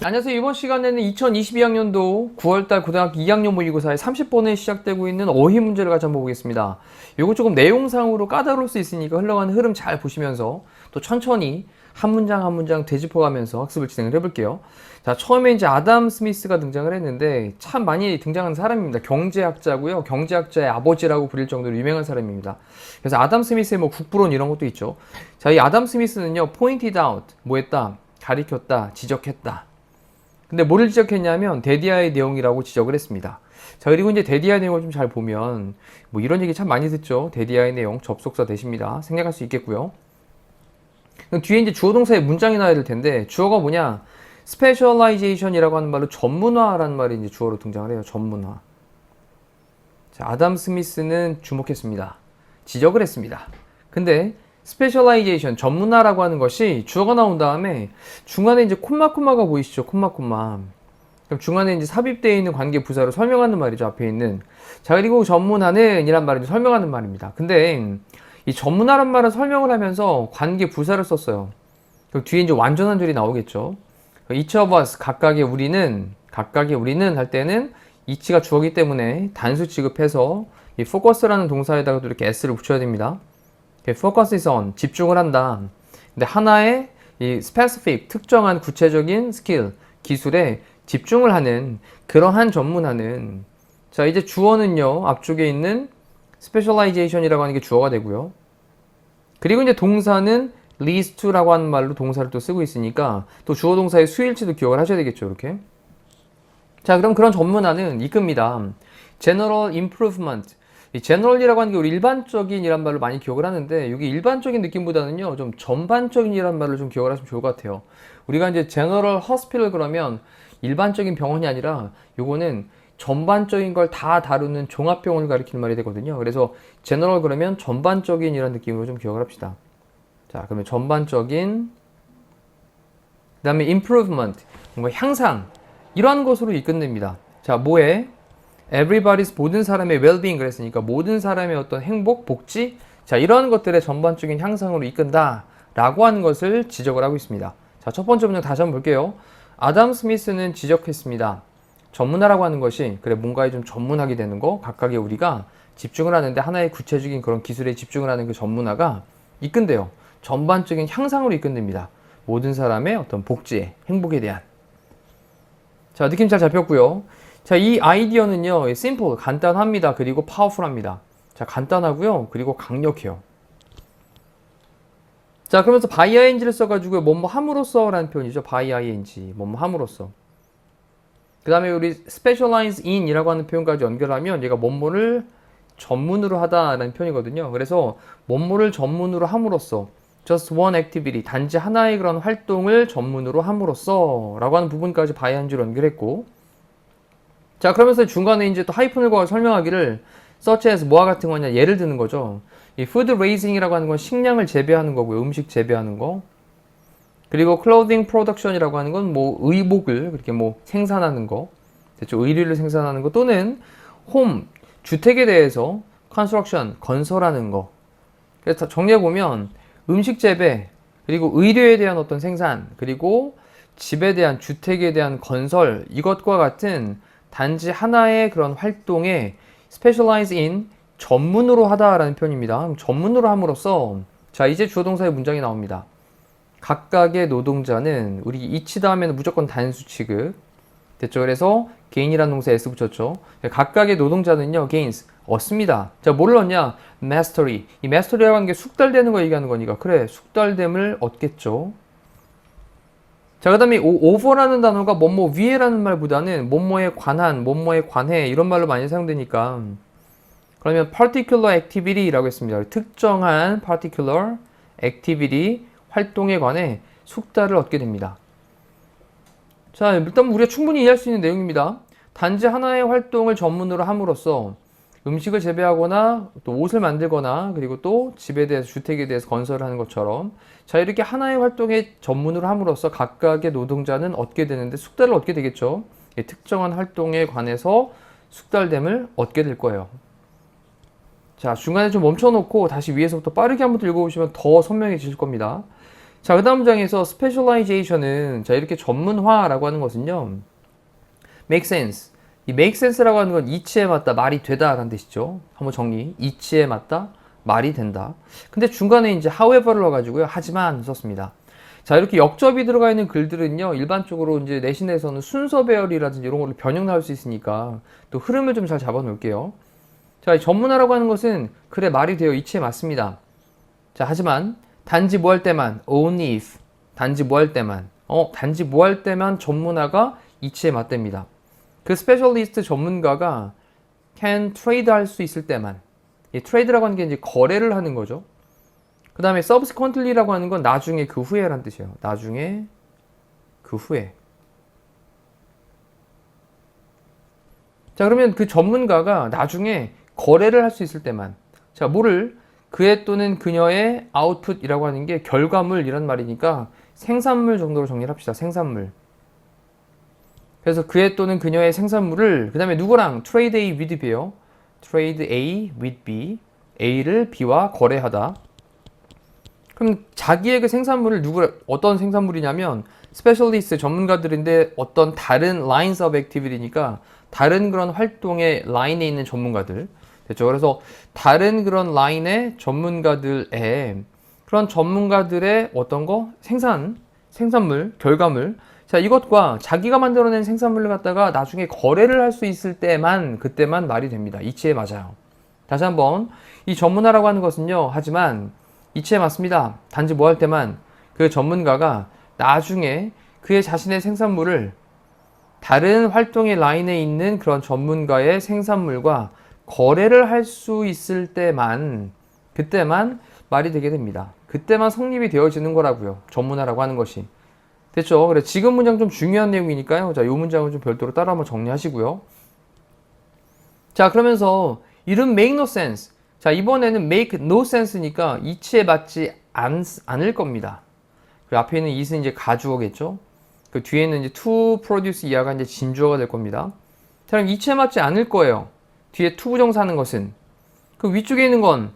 안녕하세요. 이번 시간에는 2022학년도 9월달 고등학교 2학년 모의고사에 30번에 시작되고 있는 어휘 문제를 같이 한번 보겠습니다. 이거 조금 내용상으로 까다로울 수 있으니까 흘러가는 흐름 잘 보시면서 또 천천히 한 문장 한 문장 되짚어가면서 학습을 진행을 해볼게요. 자, 처음에 이제 아담 스미스가 등장을 했는데 참 많이 등장하는 사람입니다. 경제학자고요. 경제학자의 아버지라고 부릴 정도로 유명한 사람입니다. 그래서 아담 스미스의 뭐 국부론 이런 것도 있죠. 자, 이 아담 스미스는요, pointed out, 뭐 했다, 가리켰다, 지적했다. 근데 뭐를 지적했냐면 데디아의 내용이라고 지적을 했습니다. 자, 그리고 이제 데디아의 내용을 좀 잘 보면 뭐 이런 얘기 참 많이 듣죠. 데디아의 내용 접속사 대십니다. 생략할 수 있겠고요. 뒤에 이제 주어 동사의 문장이 나와야 될 텐데 주어가 뭐냐? specialization이라고 하는 말로 전문화라는 말이 이제 주어로 등장을 해요. 전문화. 자, 아담 스미스는 주목했습니다. 지적을 했습니다. 근데 스페셜라이제이션, 전문화라고 하는 것이 주어가 나온 다음에 중간에 이제 콤마가 보이시죠? 콤마. 그럼 중간에 이제 삽입되어 있는 관계 부사로 설명하는 말이죠. 앞에 있는. 자, 그리고 전문화는 이란 말을 설명하는 말입니다. 근데 이 전문화란 말은 설명을 하면서 관계 부사를 썼어요. 그럼 뒤에 이제 완전한 절이 나오겠죠. each of us, 각각의 우리는 할 때는 each가 주어기 때문에 단수 취급해서 이 focus라는 동사에다가도 이렇게 s를 붙여야 됩니다. focus is on, 집중을 한다. 근데 하나의 이 specific, 특정한 구체적인 스킬, 기술에 집중을 하는 그러한 전문화는, 자, 이제 주어는요, 앞쪽에 있는 specialization이라고 하는 게 주어가 되고요. 그리고 이제 동사는 leads to라고 하는 말로 동사를 또 쓰고 있으니까 또 주어 동사의 수일치도 기억을 하셔야 되겠죠, 이렇게. 자, 그럼 그런 전문화는 이끕니다. general improvement. 이 general이라고 하는 게 우리 일반적인 이란 말로 많이 기억을 하는데 여기 일반적인 느낌보다는요 좀 전반적인 이란 말로 좀 기억을 하시면 좋을 것 같아요. 우리가 이제 general hospital 그러면 일반적인 병원이 아니라 요거는 전반적인 걸 다 다루는 종합병원을 가리키는 말이 되거든요. 그래서 general 그러면 전반적인 이런 느낌으로 좀 기억을 합시다. 자, 그러면 전반적인, 그 다음에 improvement, 뭔가 향상, 이러한 것으로 이끈냅니다. 자, 뭐에? everybody's, 모든 사람의 well-being 그랬으니까 모든 사람의 어떤 행복, 복지, 자, 이러한 것들의 전반적인 향상으로 이끈다 라고 하는 것을 지적을 하고 있습니다. 자, 첫 번째 문장 다시 한번 볼게요. 아담 스미스는 지적했습니다. 전문화라고 하는 것이 그래 뭔가에 좀 전문하게 되는 거, 각각의 우리가 집중을 하는데 하나의 구체적인 그런 기술에 집중을 하는 그 전문화가 이끈대요. 전반적인 향상으로 이끈답니다. 모든 사람의 어떤 복지에, 행복에 대한. 자, 느낌 잘 잡혔고요. 자, 이 아이디어는요, simple, 간단합니다. 그리고 powerful합니다. 자, 간단하고요. 그리고 강력해요. 자, 그러면서 by ing를 써가지고 뭐뭐 함으로써 라는 표현이죠. by ing, 뭐뭐 함으로써. 그 다음에 우리 specialize in 이라고 하는 표현까지 연결하면 얘가 뭐뭐를 전문으로 하다라는 표현이거든요. 그래서 뭐뭐를 전문으로 함으로써 just one activity, 단지 하나의 그런 활동을 전문으로 함으로써 라고 하는 부분까지 by ing로 연결했고, 자, 그러면서 중간에 이제 또 하이픈을 거쳐 설명하기를 such as 뭐와 같은 거냐, 예를 드는 거죠. 이 food raising이라고 하는 건 식량을 재배하는 거고요. 음식 재배하는 거. 그리고 clothing production이라고 하는 건 뭐 의복을 그렇게 뭐 생산하는 거. 대충 의류를 생산하는 거, 또는 home, 주택에 대해서 construction, 건설하는 거. 그래서 정리해 보면 음식 재배, 그리고 의류에 대한 어떤 생산, 그리고 집에 대한, 주택에 대한 건설, 이것과 같은 단지 하나의 그런 활동에 specialize in, 전문으로 하다라는 표현입니다. 전문으로 함으로써, 자, 이제 주어 동사의 문장이 나옵니다. 각각의 노동자는, 우리 each 다음에는 무조건 단수 취급 됐죠. 그래서 gain이라는 동사에 s 붙였죠. 각각의 노동자는요, gains, 얻습니다. 자, 뭘 얻냐? mastery. 이 mastery라고 하는 게 숙달되는 거 얘기하는 거니까, 그래, 숙달됨을 얻겠죠. 자, 그 다음에 over라는 단어가 뭐뭐 위에라는 말보다는 뭐뭐에 관한, 뭐뭐에 관해 이런 말로 많이 사용되니까, 그러면 particular activity라고 했습니다. 특정한 particular activity, 활동에 관해 숙달을 얻게 됩니다. 자, 일단 우리가 충분히 이해할 수 있는 내용입니다. 단지 하나의 활동을 전문으로 함으로써 음식을 재배하거나 또 옷을 만들거나 그리고 또 집에 대해서, 주택에 대해서 건설을 하는 것처럼, 자, 이렇게 하나의 활동에 전문으로 함으로써 각각의 노동자는 얻게 되는데 숙달을 얻게 되겠죠. 특정한 활동에 관해서 숙달됨을 얻게 될 거예요. 자, 중간에 좀 멈춰놓고 다시 위에서부터 빠르게 한번 읽어보시면 더 선명해지실 겁니다. 자, 그 다음 문장에서 specialization은 자, 이렇게 전문화라고 하는 것은요. make sense. 이 make sense라고 하는 건 이치에 맞다, 말이 되다 라는 뜻이죠. 한번 정리. 이치에 맞다, 말이 된다. 근데 중간에 이제 however를 넣어가지고요. 하지만 썼습니다. 자, 이렇게 역접이 들어가 있는 글들은요, 일반적으로 이제 내신에서는 순서 배열이라든지 이런 걸로 변형 나올 수 있으니까 또 흐름을 좀 잘 잡아 놓을게요. 자, 이 전문화라고 하는 것은 그래 말이 돼요. 이치에 맞습니다. 자, 하지만 단지 뭐 할 때만 only if 단지 뭐 할 때만 단지 뭐 할 때만 전문화가 이치에 맞답니다. 그 스페셜리스트 전문가가 can trade 할 수 있을 때만 이 trade라고 하는 게 이제 거래를 하는 거죠. 그 다음에 subsequently라고 하는 건 나중에 그 후에라는 뜻이에요. 나중에 그 후에. 자, 그러면 그 전문가가 나중에 거래를 할 수 있을 때만. 자, 뭐를 그의 또는 그녀의 output이라고 하는 게 결과물이란 말이니까 생산물 정도로 정리를 합시다. 생산물. 그래서 그의 또는 그녀의 생산물을 그 다음에 누구랑 trade A with B예요. trade A with B. A를 B와 거래하다. 그럼 자기의 그 생산물을 어떤 생산물이냐면 스페셜리스트 전문가들인데 어떤 다른 lines of activity니까 다른 그런 활동의 라인에 있는 전문가들 됐죠. 그래서 다른 그런 라인의 전문가들의 그런 전문가들의 어떤 거 생산물, 결과물. 자, 이것과 자기가 만들어낸 생산물을 갖다가 나중에 거래를 할 수 있을 때만 그때만 말이 됩니다. 이치에 맞아요. 다시 한번 이 전문화라고 하는 것은요. 하지만 이치에 맞습니다. 단지 뭐 할 때만 그 전문가가 나중에 그의 자신의 생산물을 다른 활동의 라인에 있는 그런 전문가의 생산물과 거래를 할 수 있을 때만 그때만 말이 되게 됩니다. 그때만 성립이 되어지는 거라고요. 전문화라고 하는 것이. 됐죠? 그래 지금 문장 좀 중요한 내용이니까요. 자, 이 문장을 좀 별도로 따로 한번 정리하시고요. 자, 그러면서 이름 make no sense. 자, 이번에는 make no sense니까 이치에 맞지 않을 겁니다. 그 앞에 있는 it은 이제 가주어겠죠? 그 뒤에는 이제 to produce 이하가 이제 진주어가 될 겁니다. 자, 그럼 이치에 맞지 않을 거예요. 뒤에 to 부정사 하는 것은. 그 위쪽에 있는 건,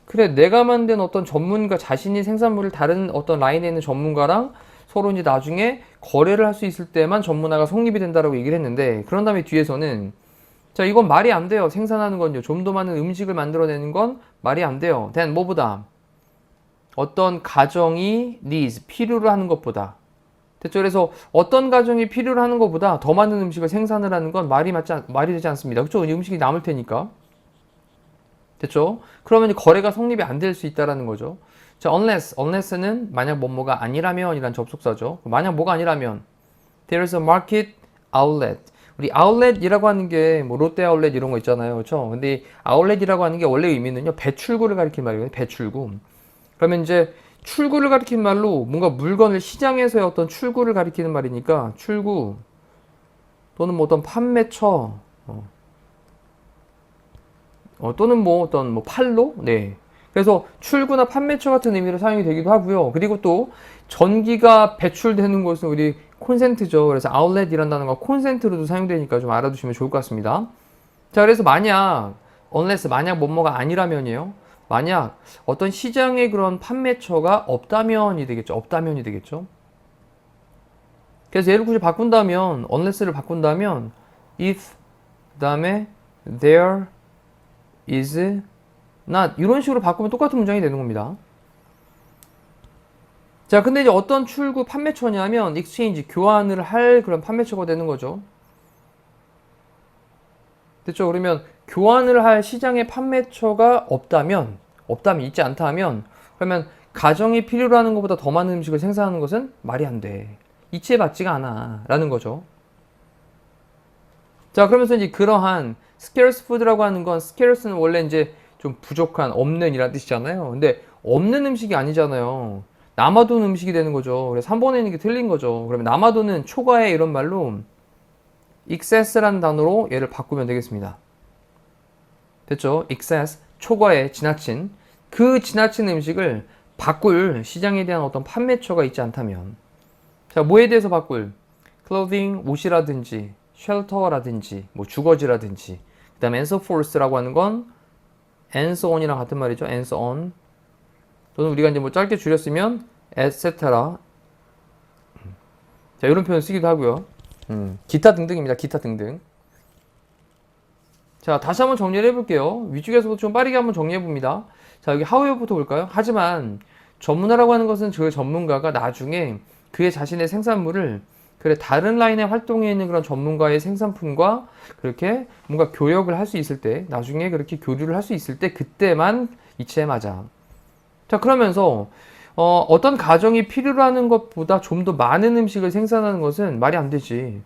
그래, 내가 만든 어떤 전문가, 자신이 생산물을 다른 어떤 라인에 있는 전문가랑 서로 이제 나중에 거래를 할 수 있을 때만 전문화가 성립이 된다라고 얘기를 했는데, 그런 다음에 뒤에서는 자, 이건 말이 안 돼요. 생산하는 건요. 좀 더 많은 음식을 만들어내는 건 말이 안 돼요. then 뭐보다? 어떤 가정이 needs, 필요로 하는 것보다. 됐죠? 그래서 어떤 가정이 필요로 하는 것보다 더 많은 음식을 생산을 하는 건 말이 되지 않습니다. 그렇죠? 음식이 남을 테니까. 됐죠? 그러면 거래가 성립이 안 될 수 있다라는 거죠. 자, unless는 만약 뭐뭐가 아니라면 이란 접속사죠. 만약 뭐가 아니라면 there is a market outlet. 우리 아울렛이라고 하는 게 뭐 롯데 아울렛 이런 거 있잖아요. 그렇죠? 근데 아울렛이라고 하는 게 원래 의미는요. 배출구를 가리키는 말이에요. 배출구. 그러면 이제 출구를 가리키는 말로 뭔가 물건을 시장에서의 어떤 출구를 가리키는 말이니까 출구 또는 뭐 어떤 판매처 또는 뭐 어떤 뭐 판로? 네. 그래서 출구나 판매처 같은 의미로 사용이 되기도 하고요. 그리고 또 전기가 배출되는 곳은 우리 콘센트죠. 그래서 아울렛이라는 단어가 콘센트로도 사용되니까 좀 알아두시면 좋을 것 같습니다. 자, 그래서 만약 만약 뭐뭐가 아니라면이에요. 만약 어떤 시장에 그런 판매처가 없다면이 되겠죠. 없다면이 되겠죠. 그래서 얘를 굳이 바꾼다면 unless를 바꾼다면 if 그 다음에 there is not 이런 식으로 바꾸면 똑같은 문장이 되는 겁니다. 자, 근데 이제 어떤 출구 판매처냐면 exchange 교환을 할 그런 판매처가 되는 거죠. 됐죠? 그러면 교환을 할 시장의 판매처가 없다면 있지 않다 하면 그러면 가정이 필요로 하는 것보다 더 많은 음식을 생산하는 것은 말이 안 돼. 이치에 맞지가 않아 라는 거죠. 자, 그러면서 이제 그러한 scarce food라고 하는 건 scarce는 원래 이제 좀 부족한, 없는 이란 뜻이잖아요. 근데 없는 음식이 아니잖아요. 남아도는 음식이 되는 거죠. 그래서 3번에 있는 게 틀린 거죠. 그러면 남아도는 초과해 이런 말로 excess라는 단어로 얘를 바꾸면 되겠습니다. 됐죠? excess, 초과해, 지나친. 그 지나친 음식을 바꿀 시장에 대한 어떤 판매처가 있지 않다면. 자, 뭐에 대해서 바꿀? clothing, 옷이라든지, shelter라든지, 뭐 주거지라든지. 그 다음에 answer force라고 하는 건 and so on이랑 같은 말이죠. and so on. 또는 우리가 이제 뭐 짧게 줄였으면 etc. 자, 이런 표현 쓰기도 하고요. 기타 등등입니다. 기타 등등. 자, 다시 한번 정리를 해볼게요. 위쪽에서부터 좀 빠르게 한번 정리해봅니다. 자, 여기 how부터 볼까요? 하지만 전문가라고 하는 것은 그 전문가가 나중에 그의 자신의 생산물을 그래 다른 라인의 활동에 있는 그런 전문가의 생산품과 그렇게 뭔가 교역을 할 수 있을 때, 나중에 그렇게 교류를 할 수 있을 때 그때만 이체에 맞아. 자, 그러면서 어떤 가정이 필요로 하는 것보다 좀 더 많은 음식을 생산하는 것은 말이 안 되지.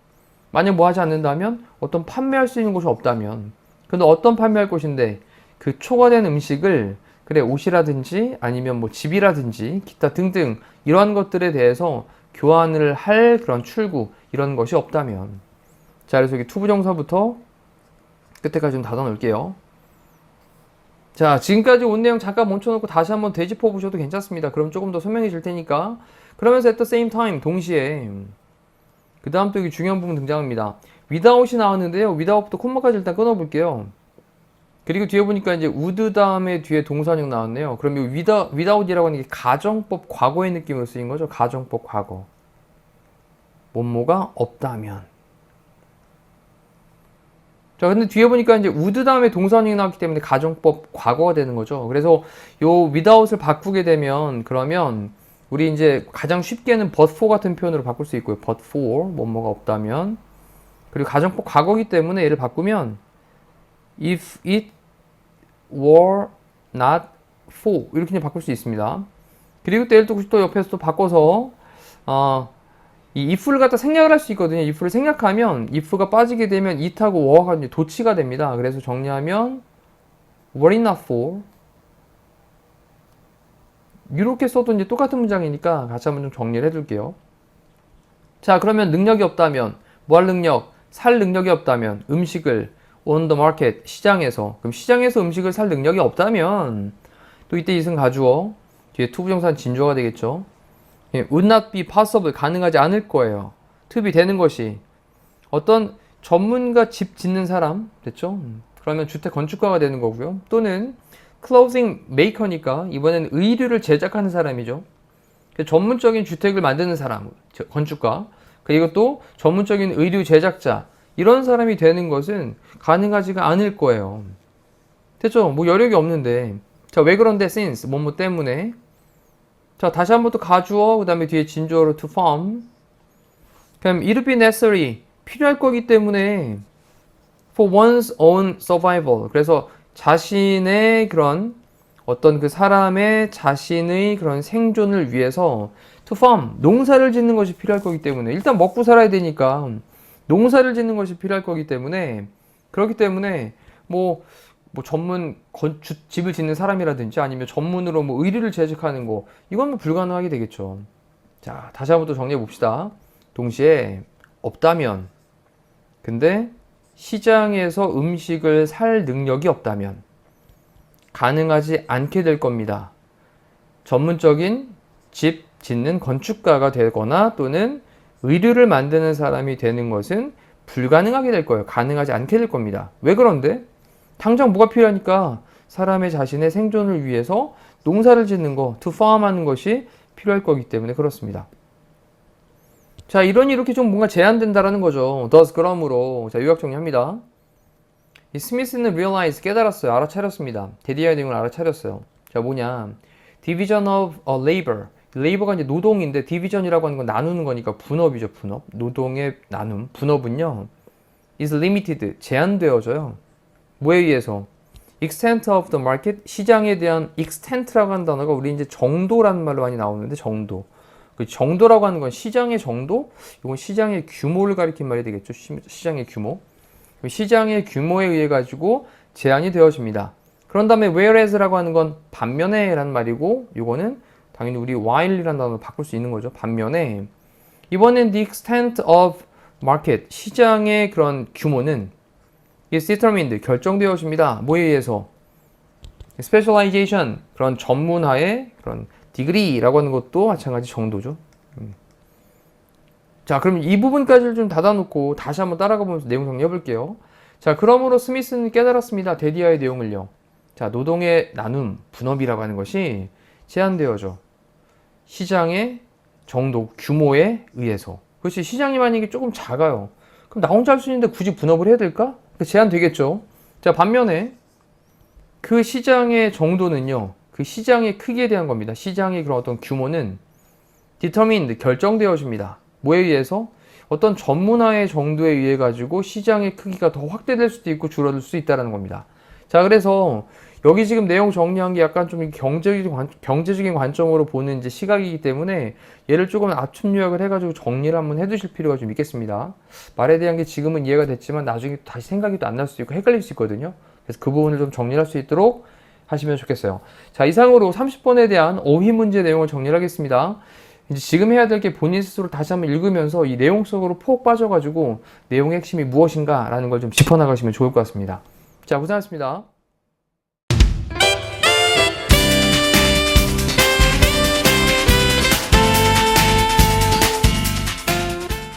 만약 뭐 하지 않는다면 어떤 판매할 수 있는 곳이 없다면, 근데 어떤 판매할 곳인데 그 초과된 음식을 그래 옷이라든지 아니면 뭐 집이라든지 기타 등등 이러한 것들에 대해서 교환을 할 그런 출구 이런 것이 없다면. 자, 그래서 여기 투부정사부터 끝에까지 좀 닫아 놓을게요. 자, 지금까지 온 내용 잠깐 멈춰놓고 다시 한번 되짚어 보셔도 괜찮습니다. 그럼 조금 더 선명해질 테니까. 그러면서 at the same time 동시에 그 다음 또 여기 중요한 부분 등장합니다. without이 나왔는데요. without부터 콤마까지 일단 끊어볼게요. 그리고 뒤에 보니까 이제 would 다음에 뒤에 동사형 나왔네요. 그럼 이 without이라고 하는 게 가정법 과거의 느낌으로 쓰인 거죠. 가정법 과거. 뭐뭐가 없다면. 자, 근데 뒤에 보니까 이제 would 다음에 동사형이 나왔기 때문에 가정법 과거가 되는 거죠. 그래서 요 without을 바꾸게 되면 그러면 우리 이제 가장 쉽게는 but for 같은 표현으로 바꿀 수 있고요. but for 뭐뭐가 없다면. 그리고 가정법 과거기 때문에 얘를 바꾸면 if it were not for 이렇게 이제 바꿀 수 있습니다. 그리고 또 옆에서 또 바꿔서 이 if를 갖다 생략을 할 수 있거든요. if를 생략하면 if가 빠지게 되면 it하고 were가 이제 도치가 됩니다. 그래서 정리하면 were it not for 이렇게 써도 이제 똑같은 문장이니까 같이 한번 좀 정리를 해둘게요. 자, 그러면 능력이 없다면 뭐 할 능력? 살 능력이 없다면 음식을 on the market 시장에서 그럼 시장에서 음식을 살 능력이 없다면 또 이때 이승 가주어 뒤에 투부정사는 진주어가 되겠죠. would not be possible 가능하지 않을 거예요. to be 되는 것이 어떤 전문가 집 짓는 사람 됐죠? 그러면 주택 건축가가 되는 거고요. 또는 clothing maker니까 이번에는 의류를 제작하는 사람이죠. 전문적인 주택을 만드는 사람 건축가 그리고 또 전문적인 의류 제작자 이런 사람이 되는 것은 가능하지가 않을 거예요. 됐죠? 뭐 여력이 없는데. 자, 왜 그런데 since 뭐뭐 때문에. 자, 다시 한번 또 가주어 그 다음에 뒤에 진주어로 to farm. 그럼 it be necessary 필요할 거기 때문에 for one's own survival. 그래서 자신의 그런 어떤 그 사람의 자신의 그런 생존을 위해서 to farm 농사를 짓는 것이 필요할 거기 때문에 일단 먹고 살아야 되니까 농사를 짓는 것이 필요할 거기 때문에 그렇기 때문에 뭐 전문 집을 짓는 사람이라든지 아니면 전문으로 뭐 의류를 제작하는 거 이건 뭐 불가능하게 되겠죠. 자, 다시 한번 또 정리해 봅시다. 동시에 없다면 근데 시장에서 음식을 살 능력이 없다면 가능하지 않게 될 겁니다. 전문적인 집 짓는 건축가가 되거나 또는 의류를 만드는 사람이 되는 것은 불가능하게 될 거예요. 가능하지 않게 될 겁니다. 왜 그런데? 당장 뭐가 필요하니까 사람의 자신의 생존을 위해서 농사를 짓는 거, to farm 하는 것이 필요할 거기 때문에 그렇습니다. 자, 이러니 이렇게 좀 뭔가 제한된다라는 거죠. thus 그러므로 자, 요약 정리합니다. 이 스미스는 realize 깨달았어요. 알아차렸습니다. 대디아의 내용을 알아차렸어요. 자, 뭐냐? division of labor. 레이버가 이제 노동인데 디비전이라고 하는 건 나누는 거니까 분업이죠. 분업. 노동의 나눔. 분업은요. is limited. 제한되어져요. 뭐에 의해서? extent of the market. 시장에 대한 extent라고 하는 단어가 우리 이제 정도라는 말로 많이 나오는데 정도. 그 정도라고 하는 건 시장의 정도? 이건 시장의 규모를 가리킨 말이 되겠죠. 시장의 규모. 시장의 규모에 의해 가지고 제한이 되어집니다. 그런 다음에 whereas라고 하는 건 반면에 라는 말이고 이거는 당연히 우리 while이라는 단어로 바꿀 수 있는 거죠. 반면에 이번엔 the extent of market 시장의 그런 규모는 is determined 결정되어집니다. 뭐에 의해서? specialization 그런 전문화의 그런 degree라고 하는 것도 마찬가지 정도죠. 자, 그럼 이 부분까지를 좀 닫아놓고 다시 한번 따라가 보면서 내용 정리해 볼게요. 자, 그러므로 스미스는 깨달았습니다. 데디아의 내용을요. 자, 노동의 나눔, 분업이라고 하는 것이 제한되어져. 시장의 정도, 규모에 의해서. 그렇지, 시장이 만약에 조금 작아요. 그럼 나 혼자 할 수 있는데 굳이 분업을 해야 될까? 제한되겠죠. 자, 반면에 그 시장의 정도는요, 그 시장의 크기에 대한 겁니다. 시장의 그런 어떤 규모는 determined, 결정되어집니다. 뭐에 의해서? 어떤 전문화의 정도에 의해 가지고 시장의 크기가 더 확대될 수도 있고 줄어들 수 있다는 겁니다. 자, 그래서 여기 지금 내용 정리한 게 약간 좀 경제적인 관점으로 보는 이제 시각이기 때문에 얘를 조금 압축 요약을 해가지고 정리를 한번 해두실 필요가 좀 있겠습니다. 말에 대한 게 지금은 이해가 됐지만 나중에 다시 생각이 또 안 날 수도 있고 헷갈릴 수 있거든요. 그래서 그 부분을 좀 정리할 수 있도록 하시면 좋겠어요. 자, 이상으로 30번에 대한 어휘 문제 내용을 정리를 하겠습니다. 이제 지금 해야 될 게 본인 스스로 다시 한번 읽으면서 이 내용 속으로 푹 빠져가지고 내용의 핵심이 무엇인가 라는 걸 좀 짚어나가시면 좋을 것 같습니다. 자, 고생하셨습니다.